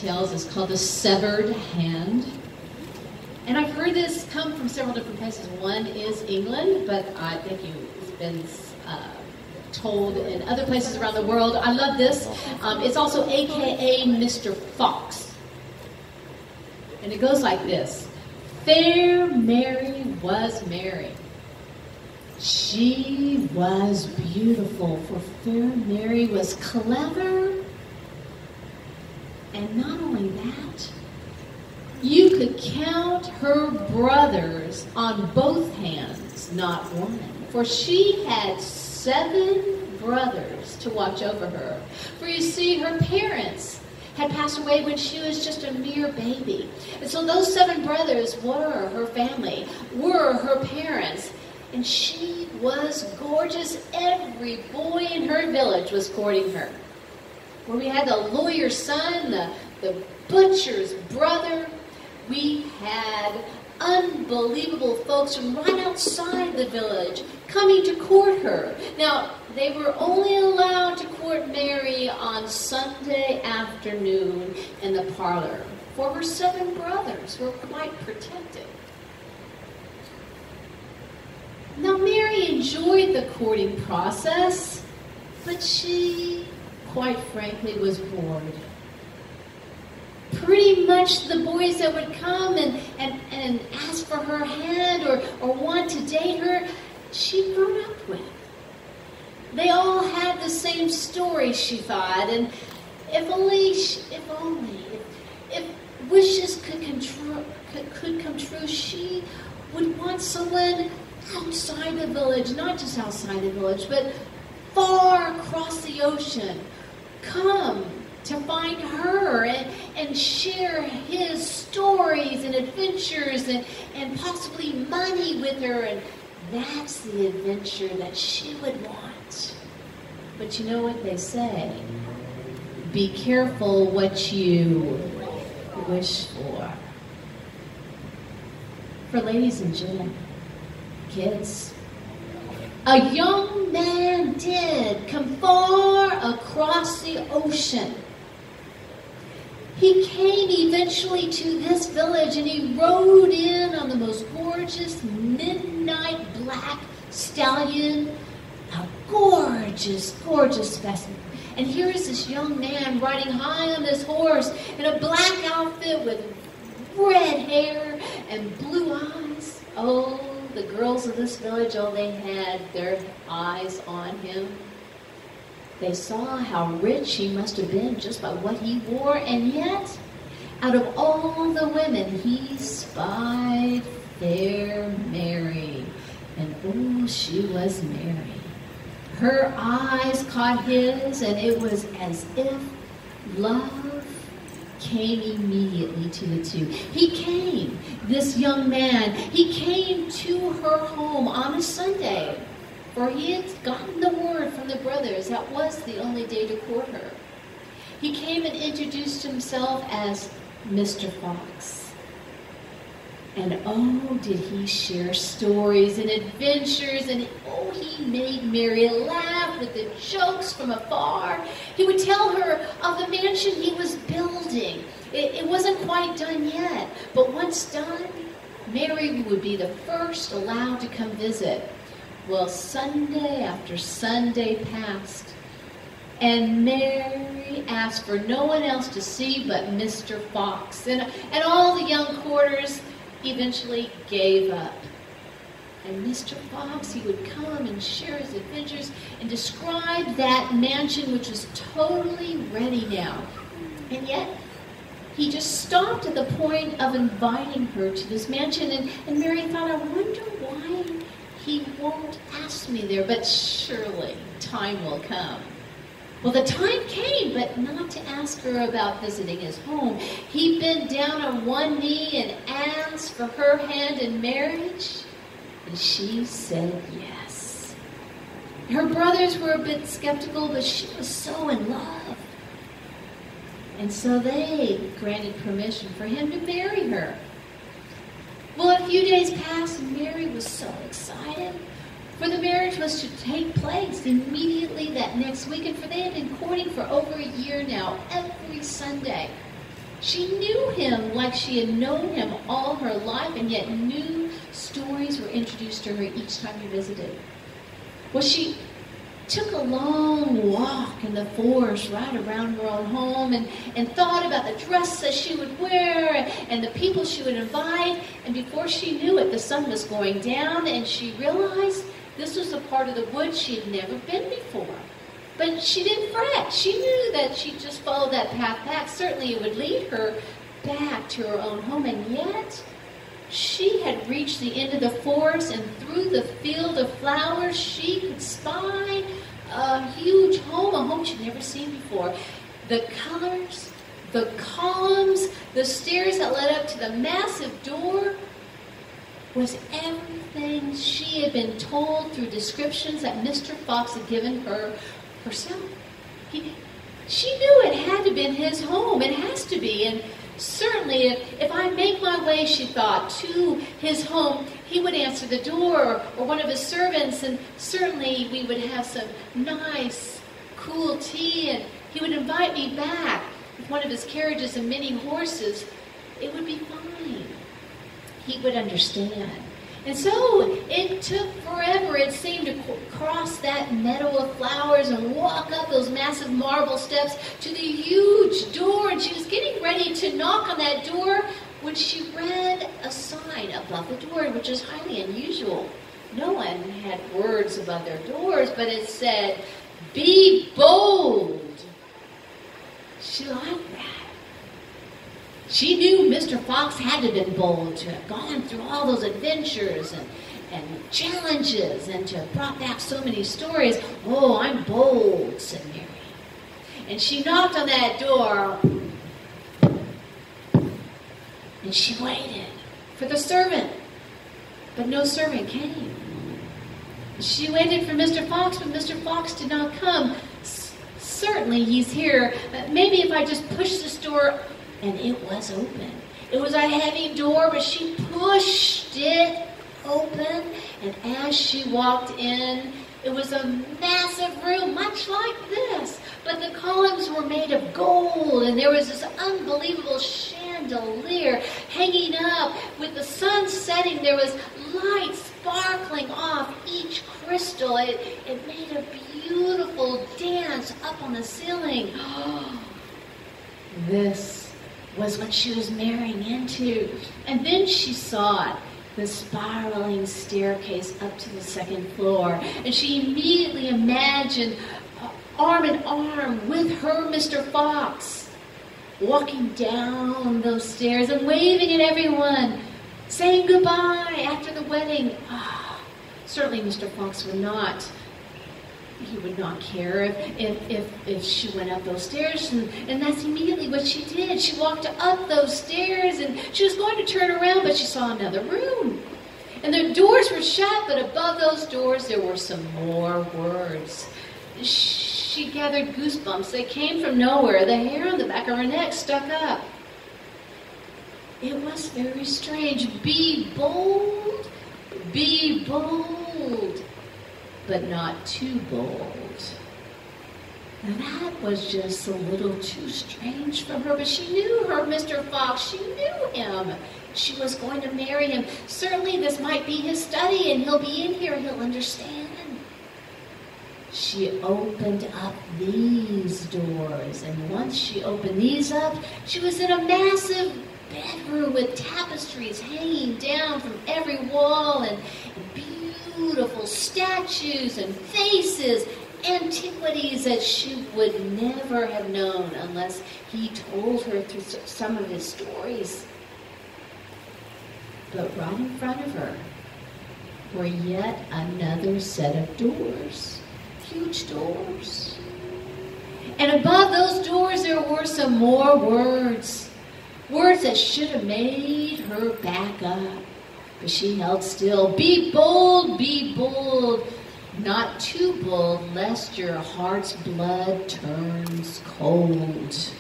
tales is called The Severed Hand. And I've heard this come from several different places. One is England, but I think it's been told in other places around the world. I love this. It's also AKA Mr. Fox. And it goes like this. Fair Mary was Mary. She was beautiful, for Fair Mary was clever. And not only that, you could count her brothers on both hands, not one. For she had 7 brothers to watch over her. For you see, her parents had passed away when she was just a mere baby. And so those 7 brothers were her family, were her parents. And she was gorgeous. Every boy in her village was courting her. Where we had the lawyer's son, the butcher's brother. We had unbelievable folks from right outside the village coming to court her. Now, they were only allowed to court Mary on Sunday afternoon in the parlor, for her 7 brothers were quite protected. Now, Mary enjoyed the courting process, but she, quite frankly, was bored. Pretty much the boys that would come and ask for her hand or want to date her, she'd grown up with. They all had the same story, she thought, and if wishes could come true, she would want someone outside the village, not just outside the village, but far across the ocean, come to find her and share his stories and adventures and possibly money with her. And that's the adventure that she would want. But you know what they say? Be careful what you wish for. For ladies and gentlemen, kids, a young man did come far across the ocean. He came eventually to this village and he rode in on the most gorgeous midnight black stallion, a gorgeous, gorgeous specimen. And here is this young man riding high on this horse in a black outfit with red hair and blue eyes. Oh, the girls of this village, they had their eyes on him. They saw how rich he must have been just by what he wore, and yet, out of all the women, he spied fair Mary. And oh, she was Mary. Her eyes caught his, and it was as if love came immediately to the two. He came, this young man, he came to her home on a Sunday, for he had gotten the word from the brothers that was the only day to court her. He came and introduced himself as Mr. Fox. And oh, did he share stories and adventures, and oh, he made Mary laugh with the jokes from afar. He would tell her of the mansion he was building. It wasn't quite done yet, but once done, Mary would be the first allowed to come visit. Well, Sunday after Sunday passed, and Mary asked for no one else to see but Mr. Fox. And all the young courters eventually gave up. And Mr. Fox, he would come and share his adventures and describe that mansion, which was totally ready now. And yet, he just stopped at the point of inviting her to this mansion. And Mary thought, I wonder why he won't ask me there, but surely time will come. Well, the time came, but not to ask her about visiting his home. He bent down on one knee and asked for her hand in marriage, and she said yes. Her brothers were a bit skeptical, but she was so in love. And so they granted permission for him to marry her. Well, a few days passed, and Mary was so excited, for the marriage was to take place immediately that next week, and for they had been courting for over a year now, every Sunday. She knew him like she had known him all her life, and yet new stories were introduced to her each time he visited. Well, she took a long walk in the forest right around her own home and thought about the dress that she would wear and the people she would invite. And before she knew it, the sun was going down, and she realized this was a part of the woods she had never been before. But she didn't fret. She knew that she'd just follow that path back. Certainly it would lead her back to her own home. And yet, she had reached the end of the forest, and through the field of flowers, she could spy a huge home, a home she'd never seen before. The colors, the columns, the stairs that led up to the massive door was everything she had been told through descriptions that Mr. Fox had given her herself. She knew it had to have been his home. It has to be. And certainly, if I make my way, she thought, to his home, he would answer the door, or one of his servants, and certainly we would have some nice, cool tea, and he would invite me back with one of his carriages and many horses. It would be fine. He would understand. And so it took forever, it seemed, to cross that meadow of flowers and walk up those massive marble steps to the huge door. And she was getting ready to knock on that door when she read a sign above the door, which is highly unusual. No one had words above their doors, but it said, "Be bold." She liked that. She knew Mr. Fox had to have been bold to have gone through all those adventures and challenges and to have brought back so many stories. "Oh, I'm bold," said Mary. And she knocked on that door, and she waited for the servant, but no servant came. She waited for Mr. Fox, but Mr. Fox did not come. Certainly he's here. Maybe if I just push this door. And it was open. It was a heavy door, but she pushed it open. And as she walked in, it was a massive room, much like this. But the columns were made of gold, and there was this unbelievable chandelier hanging up. With the sun setting, there was light sparkling off each crystal. It made a beautiful dance up on the ceiling. This was what she was marrying into. And then she saw it, the spiraling staircase up to the second floor. And she immediately imagined arm in arm with her Mr. Fox, walking down those stairs and waving at everyone, saying goodbye after the wedding. Certainly Mr. Fox would not. He would not care if she went up those stairs, and that's immediately what she did. She walked up those stairs, and she was going to turn around, but she saw another room. And the doors were shut, but above those doors there were some more words. She gathered goosebumps. They came from nowhere. The hair on the back of her neck stuck up. It was very strange. Be bold, but not too bold. Now that was just a little too strange for her, but she knew her Mr. Fox. She knew him. She was going to marry him. Certainly this might be his study, and he'll be in here, he'll understand. She opened up these doors, and once she opened these up, she was in a massive bedroom with tapestries hanging down from every wall, and beautiful statues and faces, antiquities that she would never have known unless he told her through some of his stories. But right in front of her were yet another set of doors, huge doors. And above those doors there were some more words, words that should have made her back up. But she held still. Be bold, not too bold, lest your heart's blood turns cold.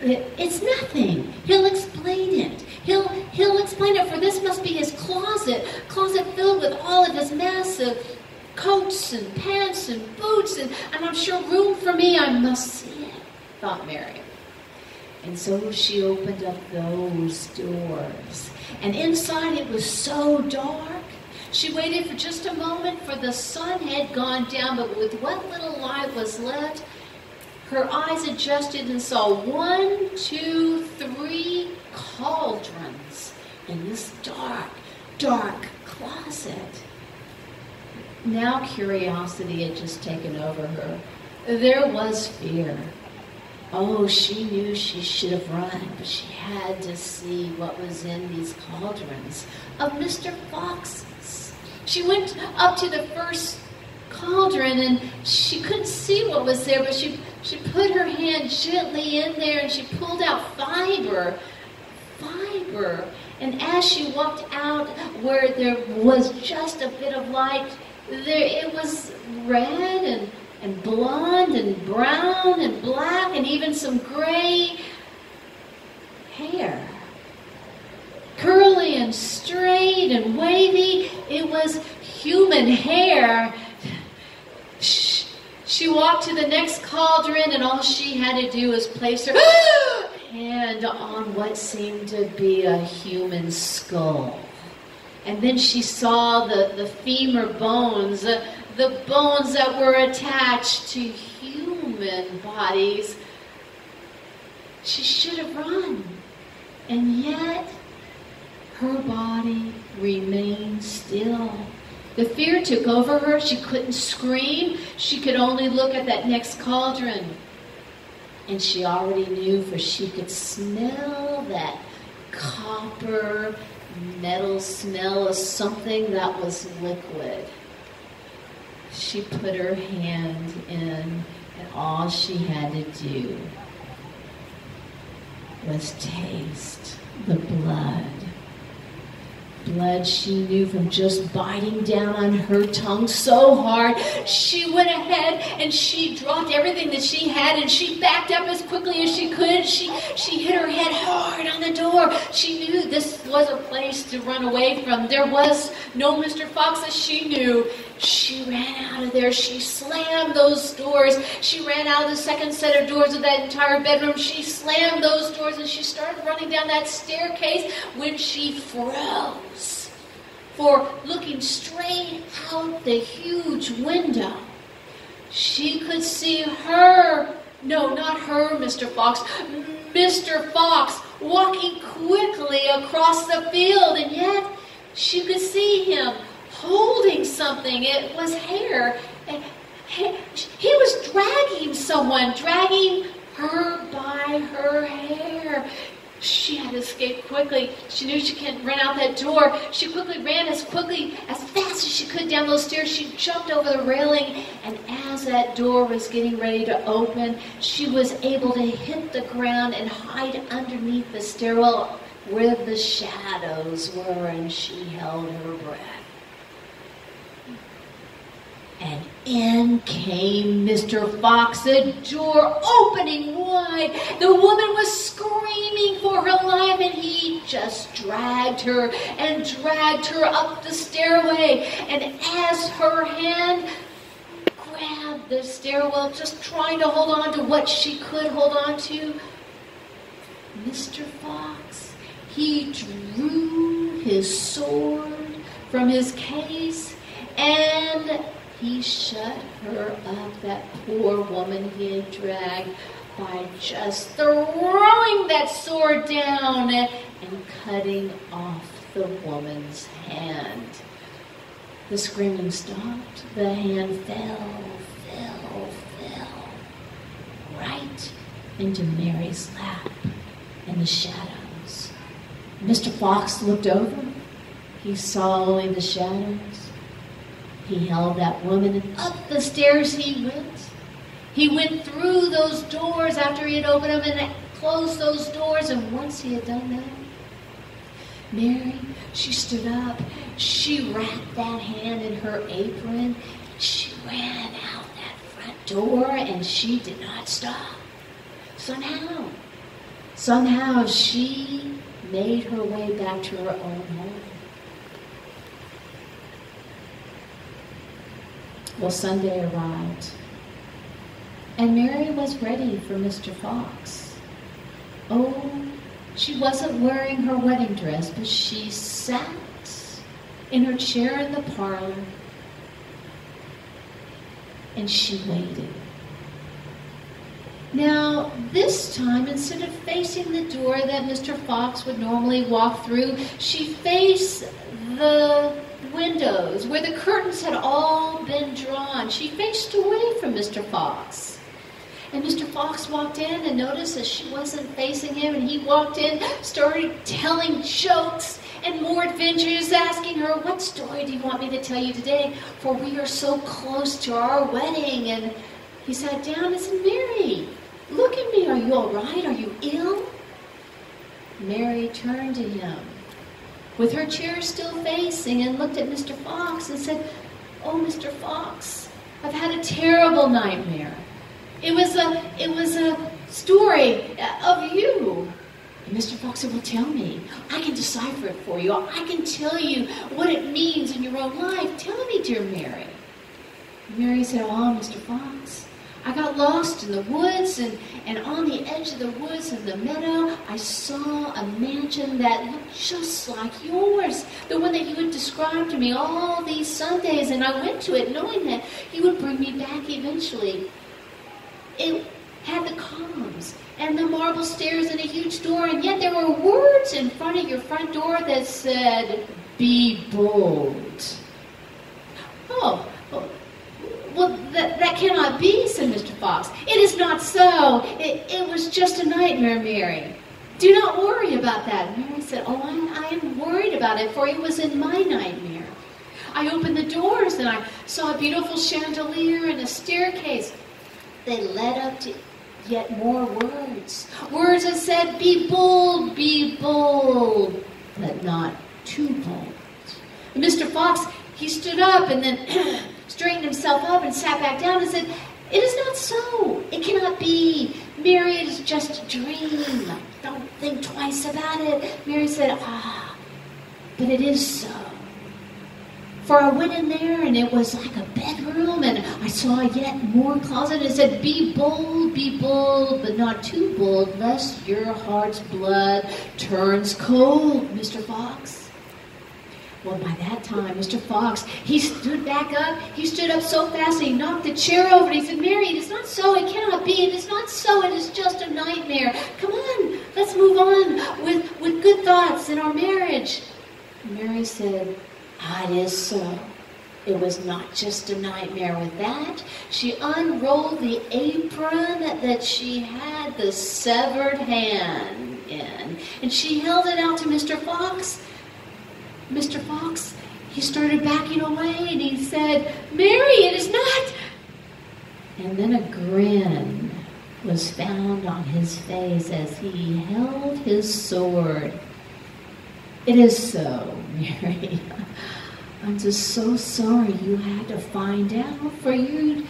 It's nothing. He'll explain it. He'll explain it, for this must be his closet filled with all of his massive coats and pants and boots, and I'm sure room for me. I must see it, thought Mary. And so she opened up those doors. And inside it was so dark. She waited for just a moment, for the sun had gone down, but with what little light was left, her eyes adjusted and saw 1, 2, 3 cauldrons in this dark, dark closet. Now curiosity had just taken over her. There was fear. Oh, she knew she should have run, but she had to see what was in these cauldrons of Mr. Fox's. She went up to the first cauldron and she couldn't see what was there, but she put her hand gently in there and she pulled out fiber. And as she walked out where there was just a bit of light, it was red and blonde and brown and black and even some gray hair. Curly and straight and wavy. It was human hair. She walked to the next cauldron and all she had to do was place her hand on what seemed to be a human skull. And then she saw the femur bones, the bones that were attached to human bodies. She should have run. And yet, her body remained still. The fear took over her. She couldn't scream. She could only look at that next cauldron. And she already knew, for she could smell that copper metal smell of something that was liquid. She put her hand in, and all she had to do was taste the blood. Blood she knew from just biting down on her tongue so hard. She went ahead and she dropped everything that she had and she backed up as quickly as she could. She hit her head hard on the door. She knew this was a place to run away from. There was no Mr. Fox as she knew. She ran out of there. She slammed those doors. She ran out of the second set of doors of that entire bedroom. She slammed those doors and she started running down that staircase when she froze. For looking straight out the huge window, she could see her, no, not her, Mr. Fox, Mr. Fox walking quickly across the field, and yet she could see him holding something. It was hair. And he was dragging someone, dragging her by her hair. She had to escape quickly. She knew she couldn't run out that door. She quickly ran as fast as she could down those stairs. She jumped over the railing, and as that door was getting ready to open, she was able to hit the ground and hide underneath the stairwell where the shadows were, and she held her breath. And in came Mr. Fox, the door opening wide. The woman was screaming for her life, and he just dragged her up the stairway. And as her hand grabbed the stairwell, just trying to hold on to what she could hold on to, Mr. Fox, he drew his sword from his case and he shut her up, that poor woman he had dragged, by just throwing that sword down and cutting off the woman's hand. The screaming stopped. The hand fell right into Mary's lap in the shadows. Mr. Fox looked over. He saw only the shadows. He held that woman, and up the stairs he went. He went through those doors after he had opened them and closed those doors, and once he had done that, Mary, she stood up. She wrapped that hand in her apron. She ran out that front door, and she did not stop. Somehow she made her way back to her own home. Well, Sunday arrived, and Mary was ready for Mr. Fox. Oh, she wasn't wearing her wedding dress, but she sat in her chair in the parlor, and she waited. Now, this time, instead of facing the door that Mr. Fox would normally walk through, she faced the windows where the curtains had all been drawn. She faced away from Mr. Fox. And Mr. Fox walked in and noticed that she wasn't facing him, and he walked in, started telling jokes and more adventures, asking her, "What story do you want me to tell you today? For we are so close to our wedding." And he sat down and said, "Mary, look at me. Are you all right? Are you ill?" Mary turned to him with her chair still facing and looked at Mr. Fox and said, "Oh, Mr. Fox, I've had a terrible nightmare. It was a story of you." And Mr. Fox said, "Well, tell me. I can decipher it for you. I can tell you what it means in your own life. Tell me, dear Mary." Mary said, "Oh, Mr. Fox, I got lost in the woods, and on the edge of the woods in the meadow, I saw a mansion that looked just like yours, the one that you had described to me all these Sundays, and I went to it knowing that you would bring me back eventually. It had the columns and the marble stairs and a huge door, and yet there were words in front of your front door that said, 'Be bold.'" "Oh, well, that cannot be," said Mr. Fox. "It is not so. It was just a nightmare, Mary. Do not worry about that." Mary said, "Oh, I am worried about it, for it was in my nightmare. I opened the doors and I saw a beautiful chandelier and a staircase. They led up to yet more words. Words that said, 'Be bold, but not too bold.'" And Mr. Fox, he stood up and then straightened himself up and sat back down and said, "It is not so. It cannot be. Mary, it is just a dream. Don't think twice about it." Mary said, "But it is so. For I went in there and it was like a bedroom, and I saw yet more closet, and it said, 'Be bold, but not too bold, lest your heart's blood turns cold,' Mr. Fox." Well, by that time, Mr. Fox, he stood back up. He stood up so fast that he knocked the chair over, and he said, "Mary, it is not so. It cannot be. It is not so. It is just a nightmare. Come on, let's move on with good thoughts in our marriage." Mary said, "It is so. It was not just a nightmare." With that, she unrolled the apron that she had the severed hand in, and she held it out to Mr. Fox. Mr. Fox, he started backing away, and he said, "Mary, it is not." And then a grin was found on his face as he held his sword. "It is so, Mary. I'm just so sorry you had to find out, for you'd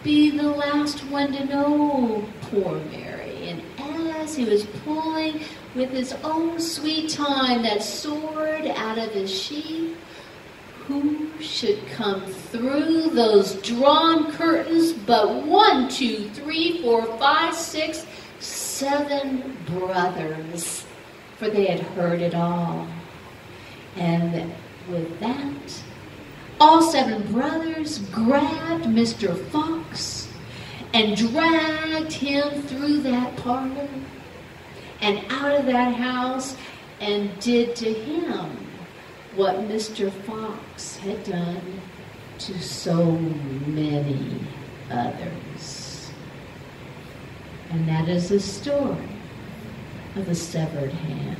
be the last one to know, poor Mary." And as he was pulling with his own sweet time that sword out of his sheath, who should come through those drawn curtains but 1, 2, 3, 4, 5, 6, 7 brothers, for they had heard it all. And with that, all 7 brothers grabbed Mr. Fox and dragged him through that parlor and out of that house, and did to him what Mr. Fox had done to so many others. And that is the story of the severed hand.